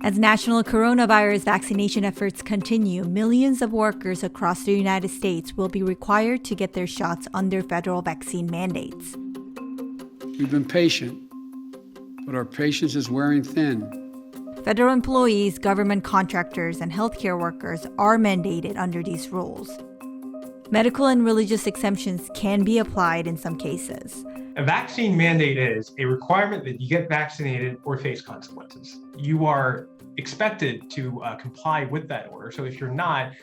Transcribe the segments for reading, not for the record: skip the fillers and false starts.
As national coronavirus vaccination efforts continue, millions of workers across the United States will be required to get their shots under federal vaccine mandates. We've been patient, but our patience is wearing thin. Federal employees, government contractors, and healthcare workers are mandated under these rules. Medical and religious exemptions can be applied in some cases. A vaccine mandate is a requirement that you get vaccinated or face consequences. You are expected to comply with that order. So if you're not,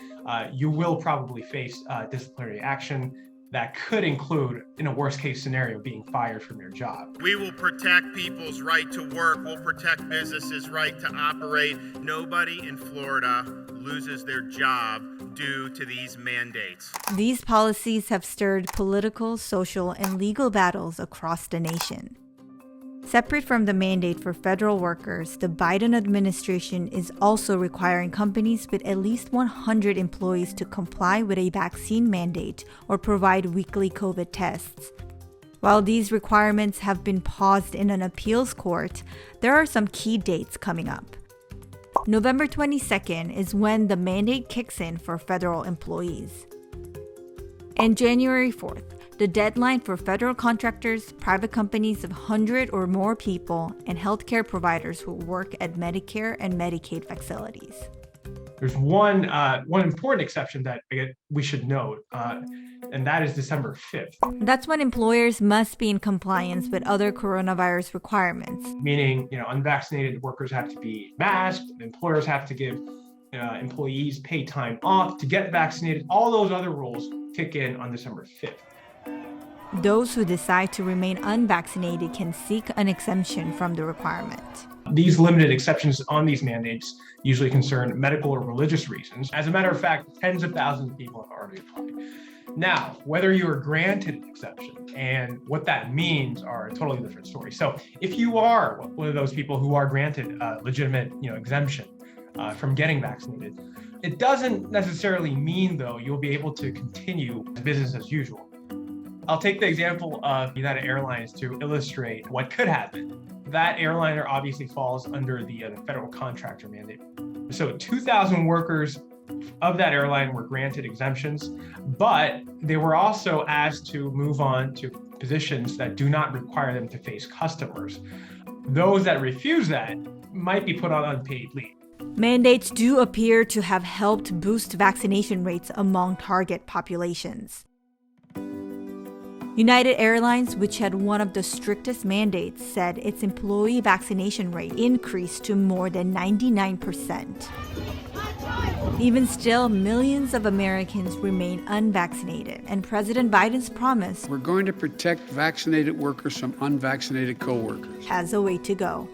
you will probably face disciplinary action that could include, in a worst case scenario, being fired from your job. We will protect people's right to work. We'll protect businesses' right to operate. Nobody in Florida loses their job due to these mandates. These policies have stirred political, social, and legal battles across the nation. Separate from the mandate for federal workers, the Biden administration is also requiring companies with at least 100 employees to comply with a vaccine mandate or provide weekly COVID tests. While these requirements have been paused in an appeals court, there are some key dates coming up. November 22nd is when the mandate kicks in for federal employees. And January 4th, the deadline for federal contractors, private companies of 100 or more people, and healthcare providers who work at Medicare and Medicaid facilities. There's one important exception that we should note, and that is December 5th. That's when employers must be in compliance with other coronavirus requirements. Meaning, unvaccinated workers have to be masked, employers have to give employees paid time off to get vaccinated. All those other rules kick in on December 5th. Those who decide to remain unvaccinated can seek an exemption from the requirement. These limited exceptions on these mandates usually concern medical or religious reasons. As a matter of fact, tens of thousands of people have already applied. Now, whether you are granted an exception and what that means are a totally different story. So if you are one of those people who are granted a legitimate exemption from getting vaccinated, it doesn't necessarily mean, though, you'll be able to continue business as usual. I'll take the example of United Airlines to illustrate what could happen. That airliner obviously falls under the federal contractor mandate. So 2,000 workers of that airline were granted exemptions, but they were also asked to move on to positions that do not require them to face customers. Those that refuse that might be put on unpaid leave. Mandates do appear to have helped boost vaccination rates among target populations. United Airlines, which had one of the strictest mandates, said its employee vaccination rate increased to more than 99%. Even still, millions of Americans remain unvaccinated, and President Biden's promise We're going to protect vaccinated workers from unvaccinated coworkers. has a way to go.